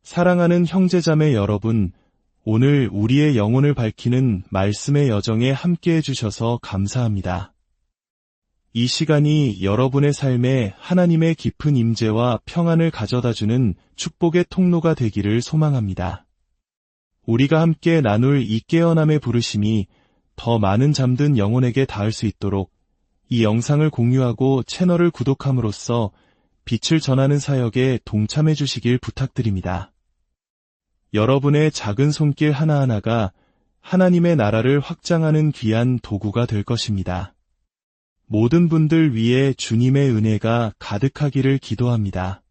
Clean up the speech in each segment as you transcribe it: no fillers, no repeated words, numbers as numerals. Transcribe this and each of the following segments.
사랑하는 형제자매 여러분, 오늘 우리의 영혼을 밝히는 말씀의 여정에 함께해 주셔서 감사합니다. 이 시간이 여러분의 삶에 하나님의 깊은 임재와 평안을 가져다주는 축복의 통로가 되기를 소망합니다. 우리가 함께 나눌 이 깨어남의 부르심이 더 많은 잠든 영혼에게 닿을 수 있도록 이 영상을 공유하고 채널을 구독함으로써 빛을 전하는 사역에 동참해 주시길 부탁드립니다. 여러분의 작은 손길 하나하나가 하나님의 나라를 확장하는 귀한 도구가 될 것입니다. 모든 분들 위에 주님의 은혜가 가득하기를 기도합니다.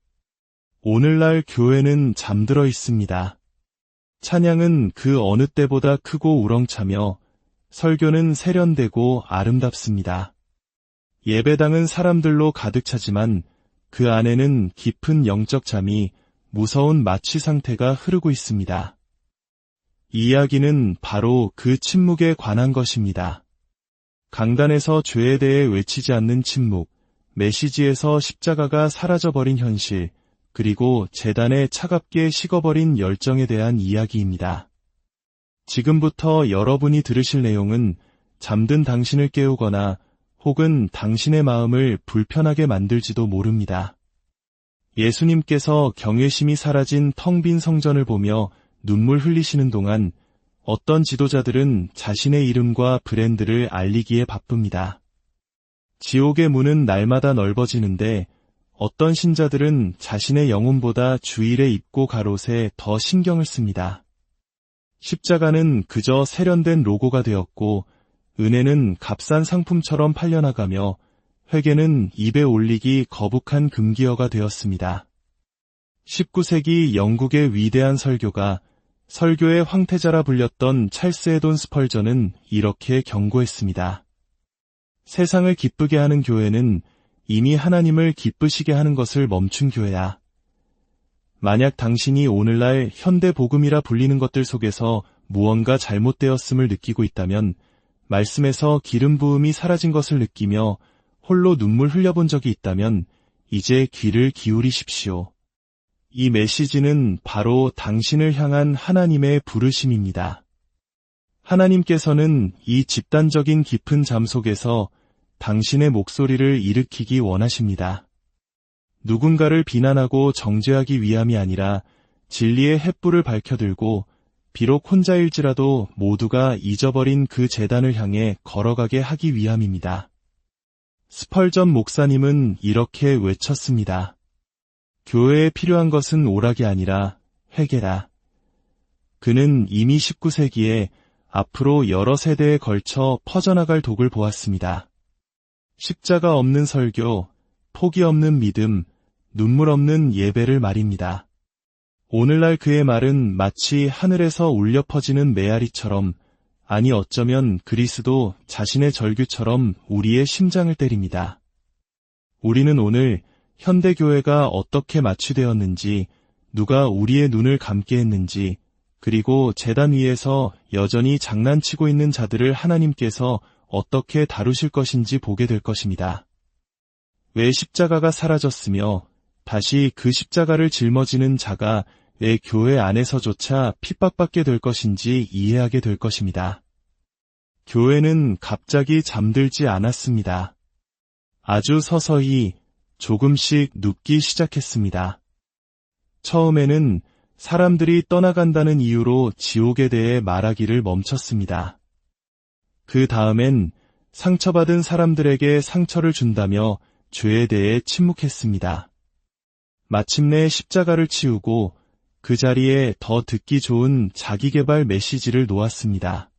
오늘날 교회는 잠들어 있습니다. 찬양은 그 어느 때보다 크고 우렁차며 설교는 세련되고 아름답습니다. 예배당은 사람들로 가득 차지만 그 안에는 깊은 영적 잠이 무서운 마취 상태가 흐르고 있습니다. 이 이야기는 바로 그 침묵에 관한 것입니다. 강단에서 죄에 대해 외치지 않는 침묵, 메시지에서 십자가가 사라져버린 현실, 그리고 제단에 차갑게 식어버린 열정에 대한 이야기입니다. 지금부터 여러분이 들으실 내용은 잠든 당신을 깨우거나 혹은 당신의 마음을 불편하게 만들지도 모릅니다. 예수님께서 경외심이 사라진 텅 빈 성전을 보며 눈물 흘리시는 동안 어떤 지도자들은 자신의 이름과 브랜드를 알리기에 바쁩니다. 지옥의 문은 날마다 넓어지는데 어떤 신자들은 자신의 영혼보다 주일의 입고 가롯에 더 신경을 씁니다. 십자가는 그저 세련된 로고가 되었고 은혜는 값싼 상품처럼 팔려나가며 회개는 입에 올리기 거북한 금기어가 되었습니다. 19세기 영국의 위대한 설교가 설교의 황태자라 불렸던 찰스 에돈 스펄전은 이렇게 경고했습니다. 세상을 기쁘게 하는 교회는 이미 하나님을 기쁘시게 하는 것을 멈춘 교회야. 만약 당신이 오늘날 현대 복음이라 불리는 것들 속에서 무언가 잘못되었음을 느끼고 있다면 말씀에서 기름 부음이 사라진 것을 느끼며 홀로 눈물 흘려본 적이 있다면 이제 귀를 기울이십시오. 이 메시지는 바로 당신을 향한 하나님의 부르심입니다. 하나님께서는 이 집단적인 깊은 잠 속에서 당신의 목소리를 일으키기 원하십니다. 누군가를 비난하고 정죄하기 위함이 아니라 진리의 횃불을 밝혀들고 비록 혼자일지라도 모두가 잊어버린 그 제단을 향해 걸어가게 하기 위함입니다. 스펄전 목사님은 이렇게 외쳤습니다. 교회에 필요한 것은 오락이 아니라 회개라. 그는 이미 19세기에 앞으로 여러 세대에 걸쳐 퍼져나갈 독을 보았습니다. 십자가 없는 설교, 포기 없는 믿음, 눈물 없는 예배를 말입니다. 오늘날 그의 말은 마치 하늘에서 울려 퍼지는 메아리처럼, 아니 어쩌면 그리스도 자신의 절규처럼 우리의 심장을 때립니다. 우리는 오늘 현대교회가 어떻게 마취되었는지, 누가 우리의 눈을 감게 했는지, 그리고 제단 위에서 여전히 장난치고 있는 자들을 하나님께서 어떻게 다루실 것인지 보게 될 것입니다. 왜 십자가가 사라졌으며 다시 그 십자가를 짊어지는 자가 왜 교회 안에서조차 핍박받게 될 것인지 이해하게 될 것입니다. 교회는 갑자기 잠들지 않았습니다. 아주 서서히 조금씩 눕기 시작했습니다. 처음에는 사람들이 떠나간다는 이유로 지옥에 대해 말하기를 멈췄습니다. 그 다음엔 상처받은 사람들에게 상처를 준다며 죄에 대해 침묵했습니다. 마침내 십자가를 치우고 그 자리에 더 듣기 좋은 자기개발 메시지를 놓았습니다.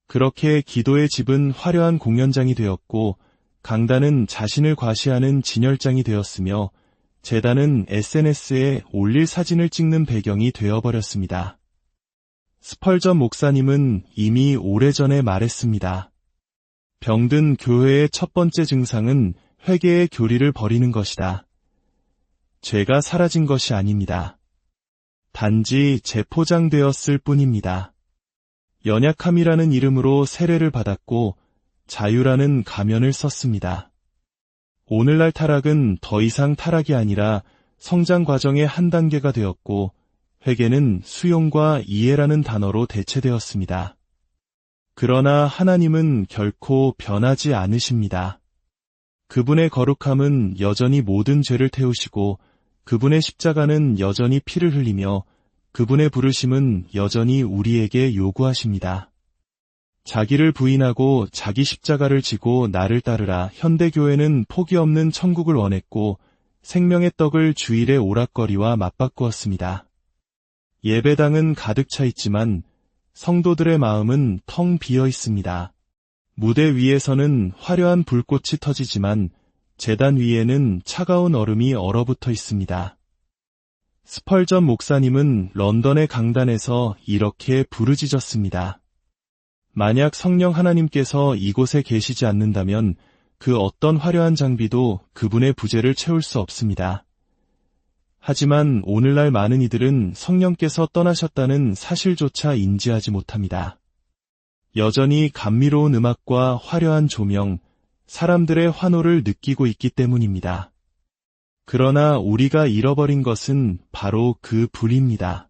그렇게 기도의 집은 화려한 공연장이 되었고 강단은 자신을 과시하는 진열장이 되었으며 제단은 SNS에 올릴 사진을 찍는 배경이 되어버렸습니다. 스펄전 목사님은 이미 오래전에 말했습니다. 병든 교회의 첫 번째 증상은 회개의 교리를 버리는 것이다. 죄가 사라진 것이 아닙니다. 단지 재포장되었을 뿐입니다. 연약함이라는 이름으로 세례를 받았고 자유라는 가면을 썼습니다. 오늘날 타락은 더 이상 타락이 아니라 성장 과정의 한 단계가 되었고 회개는 수용과 이해라는 단어로 대체되었습니다. 그러나 하나님은 결코 변하지 않으십니다. 그분의 거룩함은 여전히 모든 죄를 태우시고 그분의 십자가는 여전히 피를 흘리며 그분의 부르심은 여전히 우리에게 요구하십니다. 자기를 부인하고 자기 십자가를 지고 나를 따르라. 현대교회는 포기 없는 천국을 원했고 생명의 떡을 주일의 오락거리와 맞바꾸었습니다. 예배당은 가득 차 있지만 성도들의 마음은 텅 비어 있습니다. 무대 위에서는 화려한 불꽃이 터지지만 제단 위에는 차가운 얼음이 얼어붙어 있습니다. 스펄전 목사님은 런던의 강단에서 이렇게 부르짖었습니다. 만약 성령 하나님께서 이곳에 계시지 않는다면 그 어떤 화려한 장비도 그분의 부재를 채울 수 없습니다. 하지만 오늘날 많은 이들은 성령께서 떠나셨다는 사실조차 인지하지 못합니다. 여전히 감미로운 음악과 화려한 조명, 사람들의 환호를 느끼고 있기 때문입니다. 그러나 우리가 잃어버린 것은 바로 그 불입니다.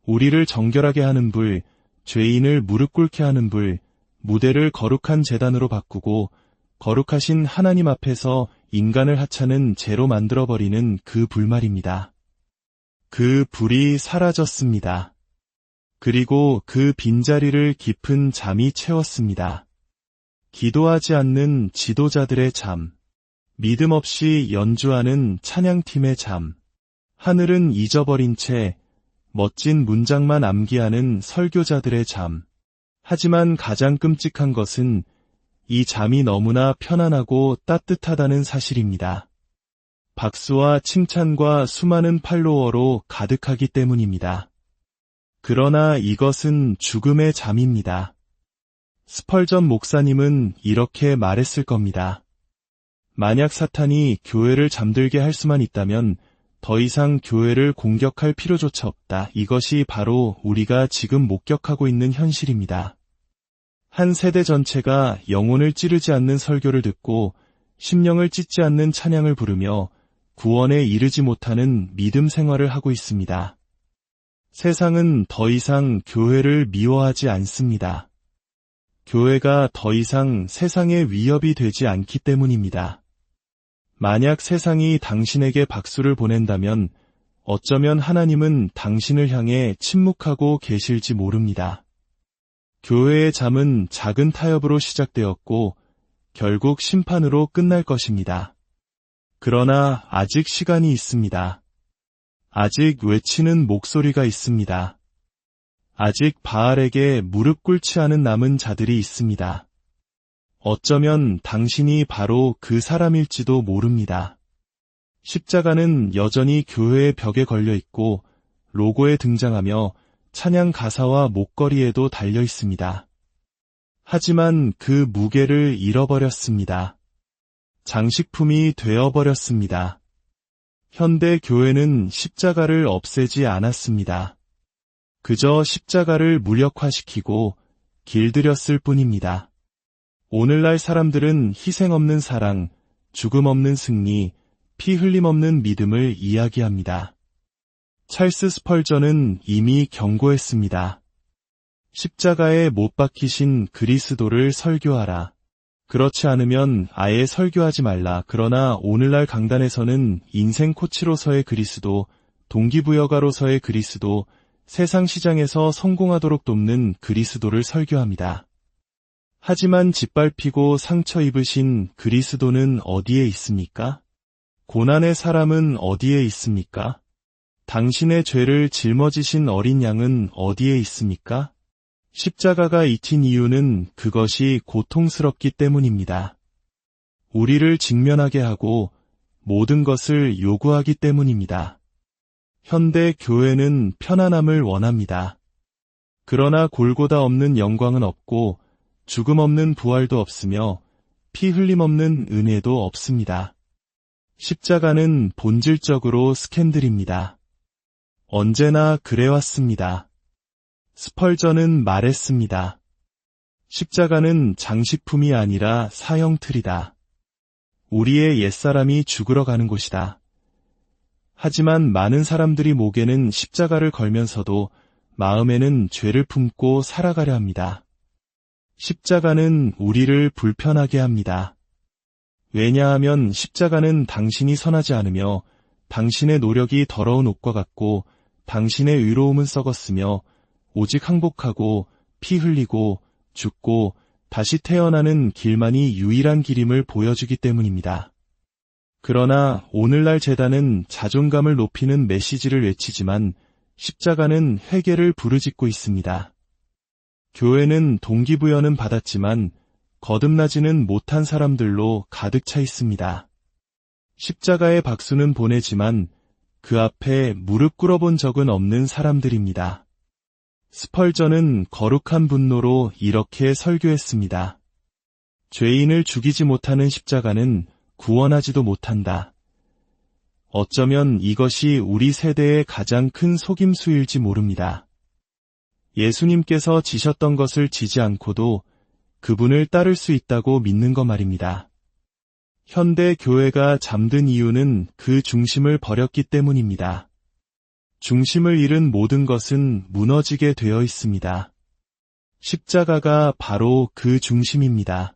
우리를 정결하게 하는 불, 죄인을 무릎 꿇게 하는 불, 무대를 거룩한 제단으로 바꾸고 거룩하신 하나님 앞에서 인간을 하찮은 죄로 만들어버리는 그 불 말입니다. 그 불이 사라졌습니다. 그리고 그 빈자리를 깊은 잠이 채웠습니다. 기도하지 않는 지도자들의 잠, 믿음 없이 연주하는 찬양팀의 잠, 하늘은 잊어버린 채 멋진 문장만 암기하는 설교자들의 잠. 하지만 가장 끔찍한 것은 이 잠이 너무나 편안하고 따뜻하다는 사실입니다. 박수와 칭찬과 수많은 팔로워로 가득하기 때문입니다. 그러나 이것은 죽음의 잠입니다. 스펄전 목사님은 이렇게 말했을 겁니다. 만약 사탄이 교회를 잠들게 할 수만 있다면 더 이상 교회를 공격할 필요조차 없다. 이것이 바로 우리가 지금 목격하고 있는 현실입니다. 한 세대 전체가 영혼을 찌르지 않는 설교를 듣고 심령을 찢지 않는 찬양을 부르며 구원에 이르지 못하는 믿음 생활을 하고 있습니다. 세상은 더 이상 교회를 미워하지 않습니다. 교회가 더 이상 세상의 위협이 되지 않기 때문입니다. 만약 세상이 당신에게 박수를 보낸다면 어쩌면 하나님은 당신을 향해 침묵하고 계실지 모릅니다. 교회의 잠은 작은 타협으로 시작되었고 결국 심판으로 끝날 것입니다. 그러나 아직 시간이 있습니다. 아직 외치는 목소리가 있습니다. 아직 바알에게 무릎 꿇지 않은 남은 자들이 있습니다. 어쩌면 당신이 바로 그 사람일지도 모릅니다. 십자가는 여전히 교회의 벽에 걸려 있고 로고에 등장하며 찬양 가사와 목걸이에도 달려 있습니다. 하지만 그 무게를 잃어버렸습니다. 장식품이 되어버렸습니다. 현대 교회는 십자가를 없애지 않았습니다. 그저 십자가를 무력화시키고 길들였을 뿐입니다. 오늘날 사람들은 희생 없는 사랑, 죽음 없는 승리, 피 흘림 없는 믿음을 이야기합니다. 찰스 스펄전은 이미 경고했습니다. 십자가에 못 박히신 그리스도를 설교하라. 그렇지 않으면 아예 설교하지 말라. 그러나 오늘날 강단에서는 인생 코치로서의 그리스도, 동기부여가로서의 그리스도, 세상 시장에서 성공하도록 돕는 그리스도를 설교합니다. 하지만 짓밟히고 상처 입으신 그리스도는 어디에 있습니까? 고난의 사람은 어디에 있습니까? 당신의 죄를 짊어지신 어린 양은 어디에 있습니까? 십자가가 잊힌 이유는 그것이 고통스럽기 때문입니다. 우리를 직면하게 하고 모든 것을 요구하기 때문입니다. 현대 교회는 편안함을 원합니다. 그러나 골고다 없는 영광은 없고 죽음 없는 부활도 없으며 피 흘림 없는 은혜도 없습니다. 십자가는 본질적으로 스캔들입니다. 언제나 그래왔습니다. 스펄전은 말했습니다. 십자가는 장식품이 아니라 사형틀이다. 우리의 옛사람이 죽으러 가는 곳이다. 하지만 많은 사람들이 목에는 십자가를 걸면서도 마음에는 죄를 품고 살아가려 합니다. 십자가는 우리를 불편하게 합니다. 왜냐하면 십자가는 당신이 선하지 않으며 당신의 노력이 더러운 옷과 같고 당신의 의로움은 썩었으며 오직 항복하고 피 흘리고 죽고 다시 태어나는 길만이 유일한 길임을 보여주기 때문입니다. 그러나 오늘날 제단은 자존감을 높이는 메시지를 외치지만 십자가는 회개를 부르짖고 있습니다. 교회는 동기부여는 받았지만 거듭나지는 못한 사람들로 가득 차 있습니다. 십자가의 박수는 보내지만 그 앞에 무릎 꿇어본 적은 없는 사람들입니다. 스펄전은 거룩한 분노로 이렇게 설교했습니다. 죄인을 죽이지 못하는 십자가는 구원하지도 못한다. 어쩌면 이것이 우리 세대의 가장 큰 속임수일지 모릅니다. 예수님께서 지셨던 것을 지지 않고도 그분을 따를 수 있다고 믿는 것 말입니다. 현대 교회가 잠든 이유는 그 중심을 버렸기 때문입니다. 중심을 잃은 모든 것은 무너지게 되어 있습니다. 십자가가 바로 그 중심입니다.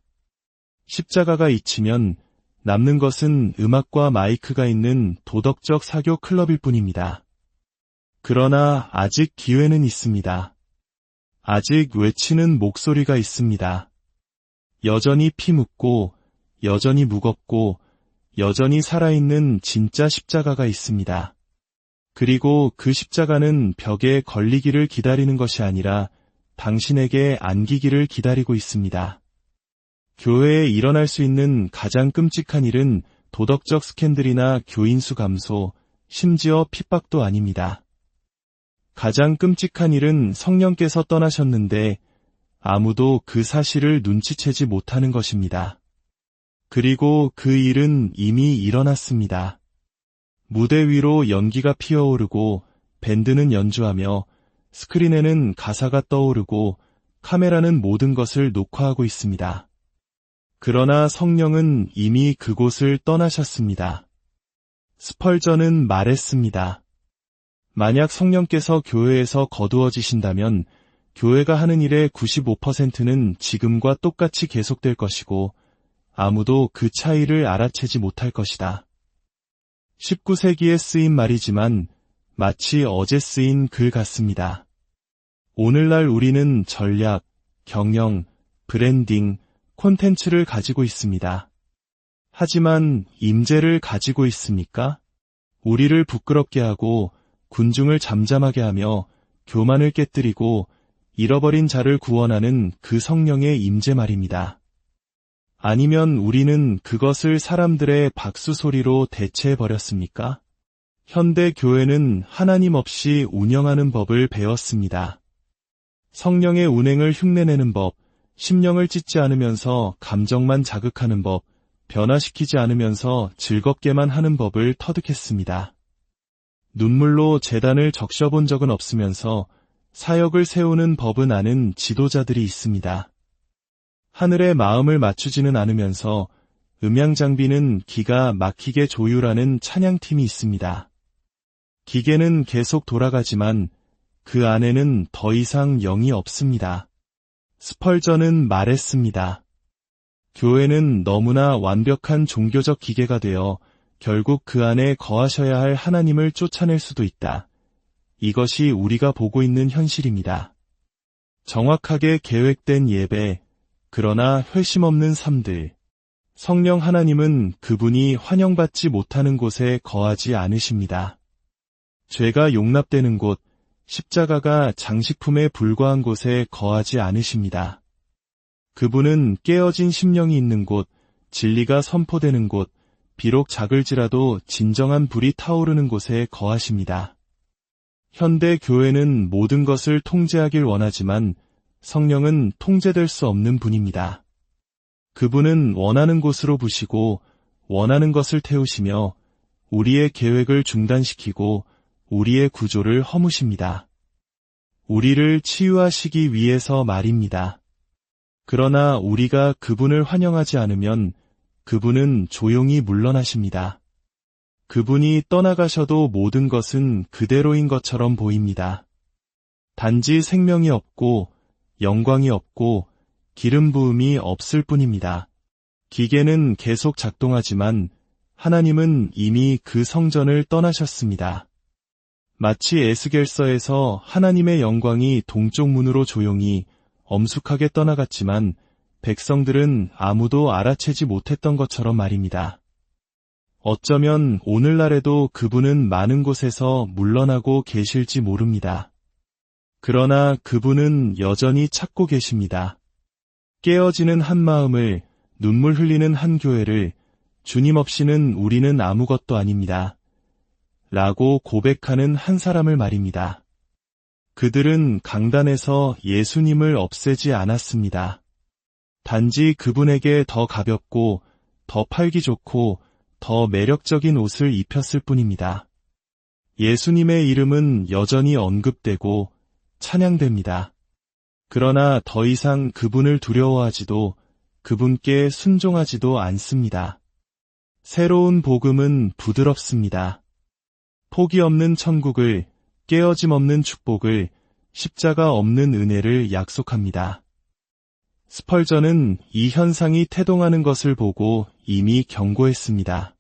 십자가가 잊히면 남는 것은 음악과 마이크가 있는 도덕적 사교 클럽일 뿐입니다. 그러나 아직 기회는 있습니다. 아직 외치는 목소리가 있습니다. 여전히 피 묻고 여전히 무겁고 여전히 살아있는 진짜 십자가가 있습니다. 그리고 그 십자가는 벽에 걸리기를 기다리는 것이 아니라 당신에게 안기기를 기다리고 있습니다. 교회에 일어날 수 있는 가장 끔찍한 일은 도덕적 스캔들이나 교인수 감소, 심지어 핍박도 아닙니다. 가장 끔찍한 일은 성령께서 떠나셨는데 아무도 그 사실을 눈치채지 못하는 것입니다. 그리고 그 일은 이미 일어났습니다. 무대 위로 연기가 피어오르고 밴드는 연주하며 스크린에는 가사가 떠오르고 카메라는 모든 것을 녹화하고 있습니다. 그러나 성령은 이미 그곳을 떠나셨습니다. 스펄전은 말했습니다. 만약 성령께서 교회에서 거두어지신다면 교회가 하는 일의 95%는 지금과 똑같이 계속될 것이고 아무도 그 차이를 알아채지 못할 것이다. 19세기에 쓰인 말이지만 마치 어제 쓰인 글 같습니다. 오늘날 우리는 전략, 경영, 브랜딩, 콘텐츠를 가지고 있습니다. 하지만 임재를 가지고 있습니까? 우리를 부끄럽게 하고 군중을 잠잠하게 하며 교만을 깨뜨리고 잃어버린 자를 구원하는 그 성령의 임재 말입니다. 아니면 우리는 그것을 사람들의 박수 소리로 대체해버렸습니까? 현대 교회는 하나님 없이 운영하는 법을 배웠습니다. 성령의 운행을 흉내내는 법, 심령을 찢지 않으면서 감정만 자극하는 법, 변화시키지 않으면서 즐겁게만 하는 법을 터득했습니다. 눈물로 제단을 적셔본 적은 없으면서 사역을 세우는 법은 아는 지도자들이 있습니다. 하늘의 마음을 맞추지는 않으면서 음향 장비는 기가 막히게 조율하는 찬양팀이 있습니다. 기계는 계속 돌아가지만 그 안에는 더 이상 영이 없습니다. 스펄전은 말했습니다. 교회는 너무나 완벽한 종교적 기계가 되어 결국 그 안에 거하셔야 할 하나님을 쫓아낼 수도 있다. 이것이 우리가 보고 있는 현실입니다. 정확하게 계획된 예배, 그러나 회심 없는 삶들. 성령 하나님은 그분이 환영받지 못하는 곳에 거하지 않으십니다. 죄가 용납되는 곳, 십자가가 장식품에 불과한 곳에 거하지 않으십니다. 그분은 깨어진 심령이 있는 곳, 진리가 선포되는 곳, 비록 작을지라도 진정한 불이 타오르는 곳에 거하십니다. 현대 교회는 모든 것을 통제하길 원하지만 성령은 통제될 수 없는 분입니다. 그분은 원하는 곳으로 부시고 원하는 것을 태우시며 우리의 계획을 중단시키고 우리의 구조를 허무십니다. 우리를 치유하시기 위해서 말입니다. 그러나 우리가 그분을 환영하지 않으면 그분은 조용히 물러나십니다. 그분이 떠나가셔도 모든 것은 그대로인 것처럼 보입니다. 단지 생명이 없고 영광이 없고 기름 부음이 없을 뿐입니다. 기계는 계속 작동하지만 하나님은 이미 그 성전을 떠나셨습니다. 마치 에스겔서에서 하나님의 영광이 동쪽 문으로 조용히 엄숙하게 떠나갔지만 백성들은 아무도 알아채지 못했던 것처럼 말입니다. 어쩌면 오늘날에도 그분은 많은 곳에서 물러나고 계실지 모릅니다. 그러나 그분은 여전히 찾고 계십니다. 깨어지는 한 마음을, 눈물 흘리는 한 교회를 주님 없이는 우리는 아무것도 아닙니다. 라고 고백하는 한 사람을 말입니다. 그들은 강단에서 예수님을 없애지 않았습니다. 단지 그분에게 더 가볍고 더 팔기 좋고 더 매력적인 옷을 입혔을 뿐입니다. 예수님의 이름은 여전히 언급되고 찬양됩니다. 그러나 더 이상 그분을 두려워하지도 그분께 순종하지도 않습니다. 새로운 복음은 부드럽습니다. 포기 없는 천국을, 깨어짐 없는 축복을, 십자가 없는 은혜를 약속합니다. 스펄전은 이 현상이 태동하는 것을 보고 이미 경고했습니다.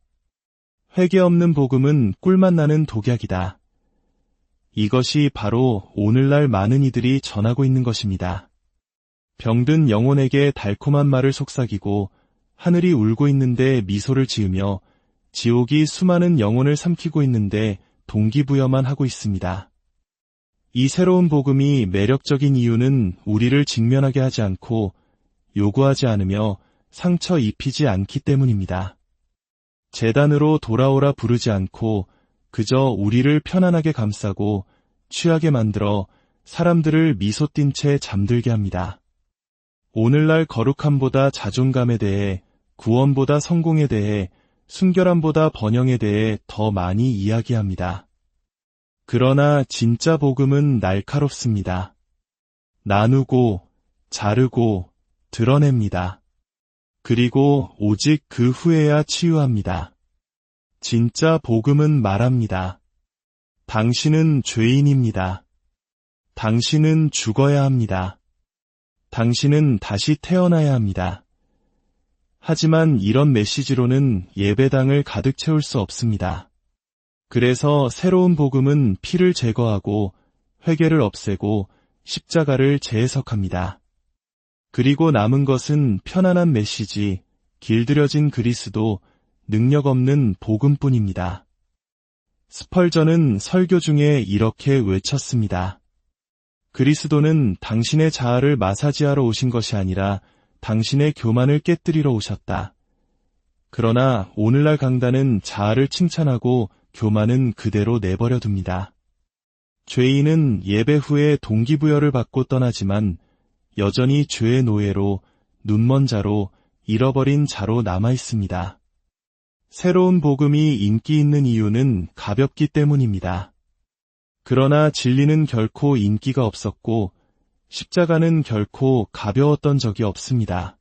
회개 없는 복음은 꿀맛 나는 독약이다. 이것이 바로 오늘날 많은 이들이 전하고 있는 것입니다. 병든 영혼에게 달콤한 말을 속삭이고 하늘이 울고 있는데 미소를 지으며 지옥이 수많은 영혼을 삼키고 있는데 동기부여만 하고 있습니다. 이 새로운 복음이 매력적인 이유는 우리를 직면하게 하지 않고 요구하지 않으며 상처 입히지 않기 때문입니다. 제단으로 돌아오라 부르지 않고 그저 우리를 편안하게 감싸고 취하게 만들어 사람들을 미소 띈 채 잠들게 합니다. 오늘날 거룩함보다 자존감에 대해, 구원보다 성공에 대해, 순결함보다 번영에 대해 더 많이 이야기합니다. 그러나 진짜 복음은 날카롭습니다. 나누고, 자르고, 드러냅니다. 그리고 오직 그 후에야 치유합니다. 진짜 복음은 말합니다. 당신은 죄인입니다. 당신은 죽어야 합니다. 당신은 다시 태어나야 합니다. 하지만 이런 메시지로는 예배당을 가득 채울 수 없습니다. 그래서 새로운 복음은 피를 제거하고 회개를 없애고 십자가를 재해석합니다. 그리고 남은 것은 편안한 메시지, 길들여진 그리스도, 능력 없는 복음뿐입니다. 스펄전은 설교 중에 이렇게 외쳤습니다. 그리스도는 당신의 자아를 마사지하러 오신 것이 아니라 당신의 교만을 깨뜨리러 오셨다. 그러나 오늘날 강단은 자아를 칭찬하고 교만은 그대로 내버려 둡니다. 죄인은 예배 후에 동기부여를 받고 떠나지만 여전히 죄의 노예로, 눈먼 자로, 잃어버린 자로 남아 있습니다. 새로운 복음이 인기 있는 이유는 가볍기 때문입니다. 그러나 진리는 결코 인기가 없었고 십자가는 결코 가벼웠던 적이 없습니다.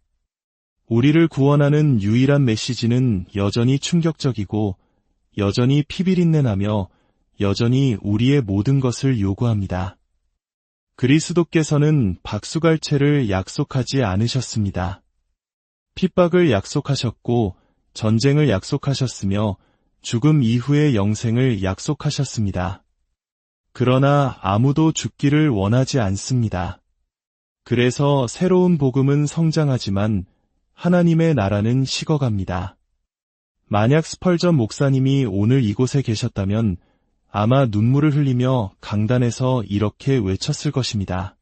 우리를 구원하는 유일한 메시지는 여전히 충격적이고 여전히 피비린내 나며 여전히 우리의 모든 것을 요구합니다. 그리스도께서는 박수갈채를 약속하지 않으셨습니다. 핍박을 약속하셨고 전쟁을 약속하셨으며 죽음 이후의 영생을 약속하셨습니다. 그러나 아무도 죽기를 원하지 않습니다. 그래서 새로운 복음은 성장하지만 하나님의 나라는 식어갑니다. 만약 스펄전 목사님이 오늘 이곳에 계셨다면 아마 눈물을 흘리며 강단에서 이렇게 외쳤을 것입니다.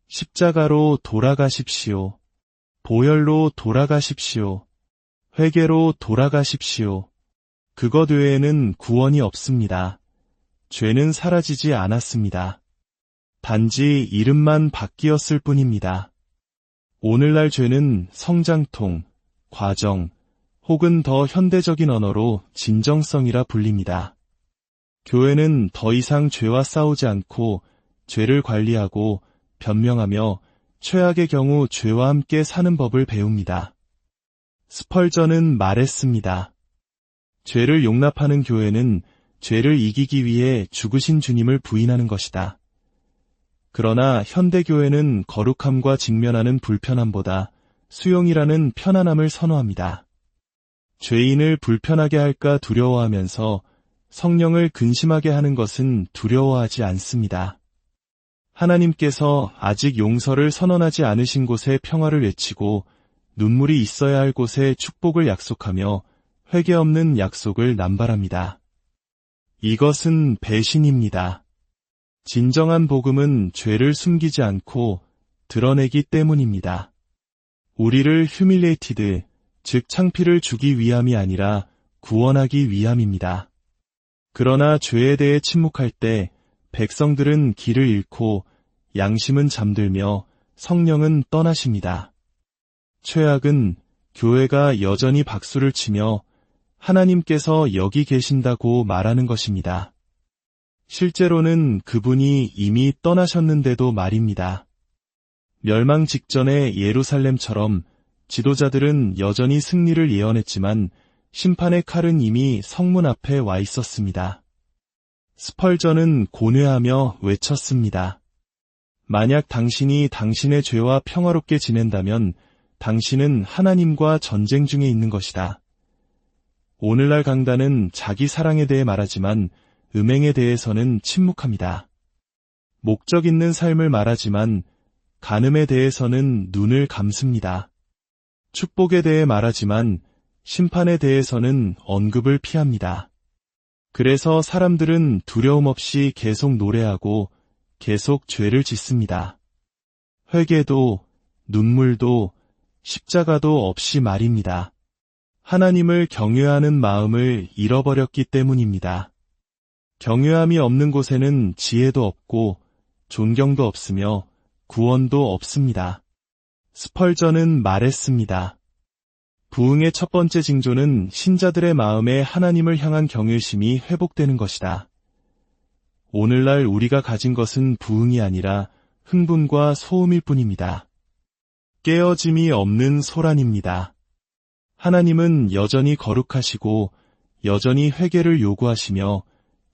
십자가로 돌아가십시오. 보혈로 돌아가십시오. 회개로 돌아가십시오. 그것 외에는 구원이 없습니다. 죄는 사라지지 않았습니다. 단지 이름만 바뀌었을 뿐입니다. 오늘날 죄는 성장통, 과정, 혹은 더 현대적인 언어로 진정성이라 불립니다. 교회는 더 이상 죄와 싸우지 않고 죄를 관리하고 변명하며 최악의 경우 죄와 함께 사는 법을 배웁니다. 스펄전은 말했습니다. 죄를 용납하는 교회는 죄를 이기기 위해 죽으신 주님을 부인하는 것이다. 그러나 현대교회는 거룩함과 직면하는 불편함보다 수용이라는 편안함을 선호합니다. 죄인을 불편하게 할까 두려워하면서 성령을 근심하게 하는 것은 두려워하지 않습니다. 하나님께서 아직 용서를 선언하지 않으신 곳에 평화를 외치고 눈물이 있어야 할 곳에 축복을 약속하며 회개 없는 약속을 남발합니다. 이것은 배신입니다. 진정한 복음은 죄를 숨기지 않고 드러내기 때문입니다. 우리를 휴밀레이티드, 즉 창피를 주기 위함이 아니라 구원하기 위함입니다. 그러나 죄에 대해 침묵할 때 백성들은 길을 잃고 양심은 잠들며 성령은 떠나십니다. 최악은 교회가 여전히 박수를 치며 하나님께서 여기 계신다고 말하는 것입니다. 실제로는 그분이 이미 떠나셨는데도 말입니다. 멸망 직전의 예루살렘처럼 지도자들은 여전히 승리를 예언했지만 심판의 칼은 이미 성문 앞에 와 있었습니다. 스펄전은 고뇌하며 외쳤습니다. 만약 당신이 당신의 죄와 평화롭게 지낸다면 당신은 하나님과 전쟁 중에 있는 것이다. 오늘날 강단은 자기 사랑에 대해 말하지만 음행에 대해서는 침묵합니다. 목적 있는 삶을 말하지만 간음에 대해서는 눈을 감습니다. 축복에 대해 말하지만 심판에 대해서는 언급을 피합니다. 그래서 사람들은 두려움 없이 계속 노래하고 계속 죄를 짓습니다. 회개도 눈물도 십자가도 없이 말입니다. 하나님을 경외하는 마음을 잃어버렸기 때문입니다. 경외함이 없는 곳에는 지혜도 없고 존경도 없으며 구원도 없습니다. 스펄전은 말했습니다. 부흥의 첫 번째 징조는 신자들의 마음에 하나님을 향한 경외심이 회복되는 것이다. 오늘날 우리가 가진 것은 부흥이 아니라 흥분과 소음일 뿐입니다. 깨어짐이 없는 소란입니다. 하나님은 여전히 거룩하시고 여전히 회개를 요구하시며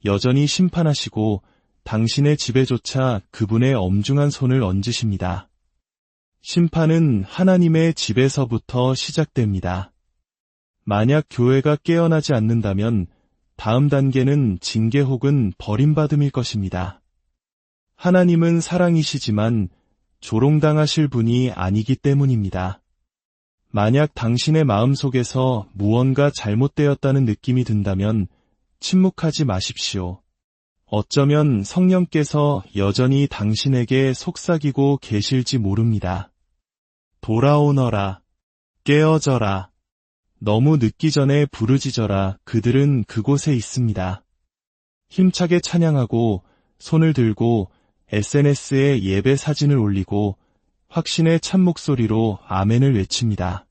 여전히 심판하시고 당신의 집에조차 그분의 엄중한 손을 얹으십니다. 심판은 하나님의 집에서부터 시작됩니다. 만약 교회가 깨어나지 않는다면 다음 단계는 징계 혹은 버림받음일 것입니다. 하나님은 사랑이시지만 조롱당하실 분이 아니기 때문입니다. 만약 당신의 마음속에서 무언가 잘못되었다는 느낌이 든다면 침묵하지 마십시오. 어쩌면 성령께서 여전히 당신에게 속삭이고 계실지 모릅니다. 돌아오너라. 깨어져라. 너무 늦기 전에 부르짖어라. 그들은 그곳에 있습니다. 힘차게 찬양하고 손을 들고 SNS에 예배 사진을 올리고 확신의 참 목소리로 아멘을 외칩니다.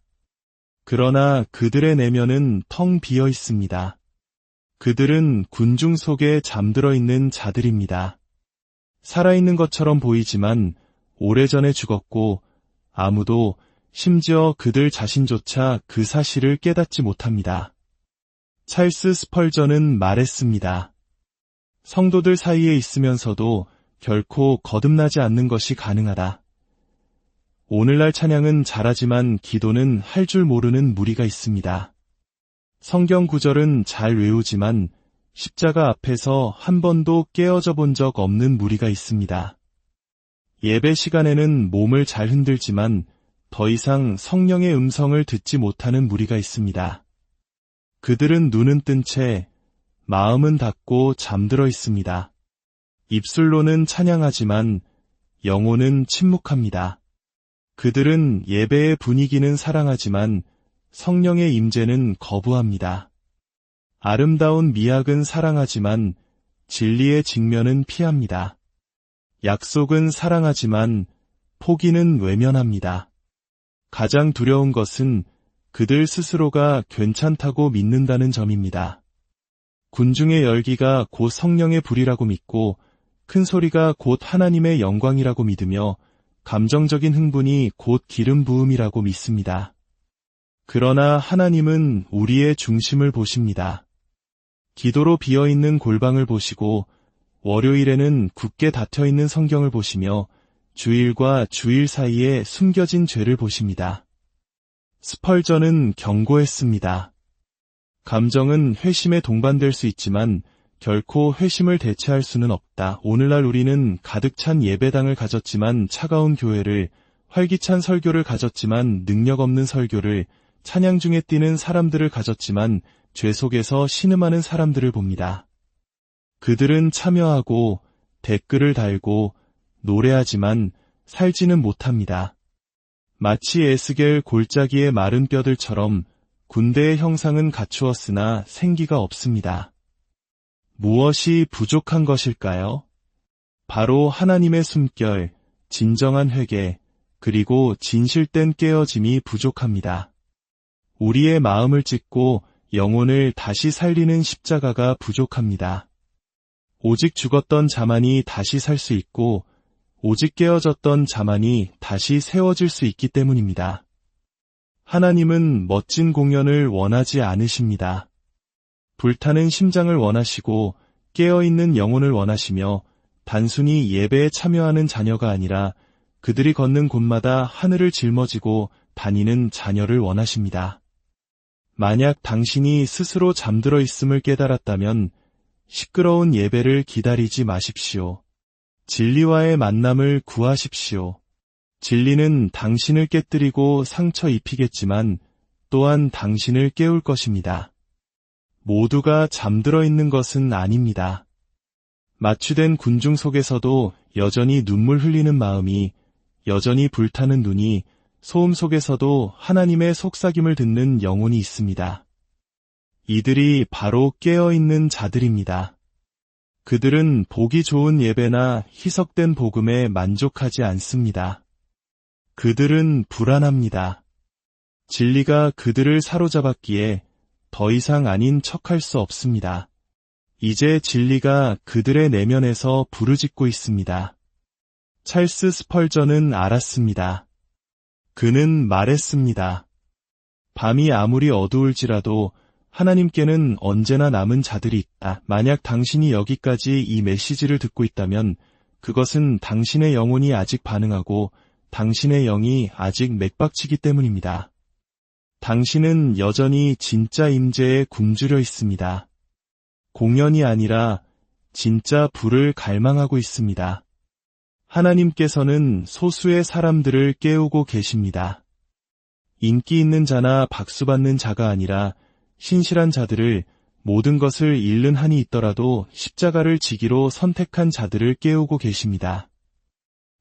그러나 그들의 내면은 텅 비어 있습니다. 그들은 군중 속에 잠들어 있는 자들입니다. 살아있는 것처럼 보이지만 오래전에 죽었고 아무도 심지어 그들 자신조차 그 사실을 깨닫지 못합니다. 찰스 스펄전은 말했습니다. 성도들 사이에 있으면서도 결코 거듭나지 않는 것이 가능하다. 오늘날 찬양은 잘하지만 기도는 할 줄 모르는 무리가 있습니다. 성경 구절은 잘 외우지만 십자가 앞에서 한 번도 깨어져 본 적 없는 무리가 있습니다. 예배 시간에는 몸을 잘 흔들지만 더 이상 성령의 음성을 듣지 못하는 무리가 있습니다. 그들은 눈은 뜬 채 마음은 닫고 잠들어 있습니다. 입술로는 찬양하지만 영혼은 침묵합니다. 그들은 예배의 분위기는 사랑하지만 성령의 임재는 거부합니다. 아름다운 미학은 사랑하지만 진리의 직면은 피합니다. 약속은 사랑하지만 포기는 외면합니다. 가장 두려운 것은 그들 스스로가 괜찮다고 믿는다는 점입니다. 군중의 열기가 곧 성령의 불이라고 믿고 큰 소리가 곧 하나님의 영광이라고 믿으며 감정적인 흥분이 곧 기름 부음이라고 믿습니다. 그러나 하나님은 우리의 중심을 보십니다. 기도로 비어있는 골방을 보시고 월요일에는 굳게 닫혀있는 성경을 보시며 주일과 주일 사이에 숨겨진 죄를 보십니다. 스펄전은 경고했습니다. 감정은 회심에 동반될 수 있지만 결코 회심을 대체할 수는 없다. 오늘날 우리는 가득 찬 예배당을 가졌지만 차가운 교회를, 활기찬 설교를 가졌지만 능력 없는 설교를, 찬양 중에 뛰는 사람들을 가졌지만 죄 속에서 신음하는 사람들을 봅니다. 그들은 참여하고 댓글을 달고 노래하지만 살지는 못합니다. 마치 에스겔 골짜기의 마른 뼈들처럼 군대의 형상은 갖추었으나 생기가 없습니다. 무엇이 부족한 것일까요? 바로 하나님의 숨결, 진정한 회개, 그리고 진실된 깨어짐이 부족합니다. 우리의 마음을 찢고 영혼을 다시 살리는 십자가가 부족합니다. 오직 죽었던 자만이 다시 살 수 있고 오직 깨어졌던 자만이 다시 세워질 수 있기 때문입니다. 하나님은 멋진 공연을 원하지 않으십니다. 불타는 심장을 원하시고 깨어있는 영혼을 원하시며 단순히 예배에 참여하는 자녀가 아니라 그들이 걷는 곳마다 하늘을 짊어지고 다니는 자녀를 원하십니다. 만약 당신이 스스로 잠들어 있음을 깨달았다면 시끄러운 예배를 기다리지 마십시오. 진리와의 만남을 구하십시오. 진리는 당신을 깨뜨리고 상처 입히겠지만 또한 당신을 깨울 것입니다. 모두가 잠들어 있는 것은 아닙니다. 마취된 군중 속에서도 여전히 눈물 흘리는 마음이, 여전히 불타는 눈이, 소음 속에서도 하나님의 속삭임을 듣는 영혼이 있습니다. 이들이 바로 깨어있는 자들입니다. 그들은 보기 좋은 예배나 희석된 복음에 만족하지 않습니다. 그들은 불안합니다. 진리가 그들을 사로잡았기에 더 이상 아닌 척할 수 없습니다. 이제 진리가 그들의 내면에서 부르짖고 있습니다. 찰스 스펄전은 알았습니다. 그는 말했습니다. 밤이 아무리 어두울지라도 하나님께는 언제나 남은 자들이 있다. 만약 당신이 여기까지 이 메시지를 듣고 있다면 그것은 당신의 영혼이 아직 반응하고 당신의 영이 아직 맥박치기 때문입니다. 당신은 여전히 진짜 임재에 굶주려 있습니다. 공연이 아니라 진짜 불을 갈망하고 있습니다. 하나님께서는 소수의 사람들을 깨우고 계십니다. 인기 있는 자나 박수받는 자가 아니라 신실한 자들을, 모든 것을 잃는 한이 있더라도 십자가를 지기로 선택한 자들을 깨우고 계십니다.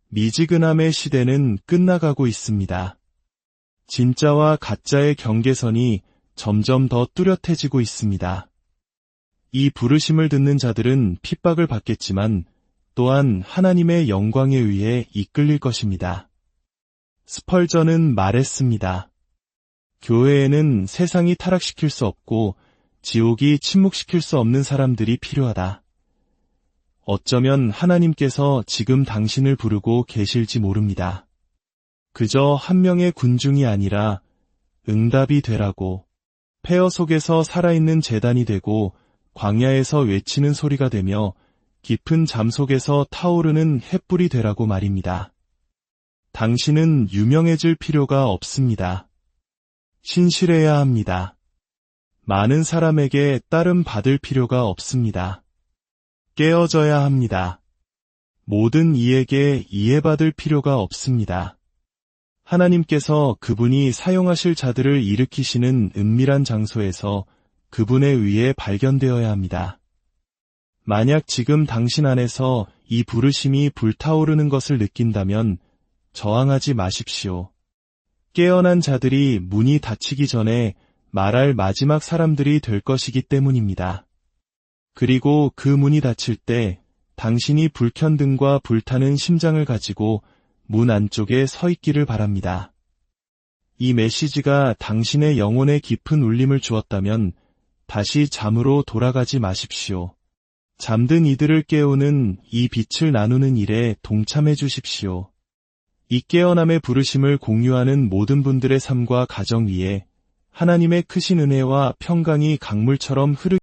미지근함의 시대는 끝나가고 있습니다. 진짜와 가짜의 경계선이 점점 더 뚜렷해지고 있습니다. 이 부르심을 듣는 자들은 핍박을 받겠지만 또한 하나님의 영광에 의해 이끌릴 것입니다. 스펄전은 말했습니다. 교회에는 세상이 타락시킬 수 없고 지옥이 침묵시킬 수 없는 사람들이 필요하다. 어쩌면 하나님께서 지금 당신을 부르고 계실지 모릅니다. 그저 한 명의 군중이 아니라 응답이 되라고, 폐허 속에서 살아있는 제단이 되고 광야에서 외치는 소리가 되며 깊은 잠 속에서 타오르는 햇불이 되라고 말입니다. 당신은 유명해질 필요가 없습니다. 신실해야 합니다. 많은 사람에게 따름 받을 필요가 없습니다. 깨어져야 합니다. 모든 이에게 이해받을 필요가 없습니다. 하나님께서 그분이 사용하실 자들을 일으키시는 은밀한 장소에서 그분에 의해 발견되어야 합니다. 만약 지금 당신 안에서 이 부르심이 불타오르는 것을 느낀다면 저항하지 마십시오. 깨어난 자들이 문이 닫히기 전에 말할 마지막 사람들이 될 것이기 때문입니다. 그리고 그 문이 닫힐 때 당신이 불켠 등과 불타는 심장을 가지고 문 안쪽에 서 있기를 바랍니다. 이 메시지가 당신의 영혼에 깊은 울림을 주었다면 다시 잠으로 돌아가지 마십시오. 잠든 이들을 깨우는 이 빛을 나누는 일에 동참해 주십시오. 이 깨어남의 부르심을 공유하는 모든 분들의 삶과 가정 위에 하나님의 크신 은혜와 평강이 강물처럼 흐르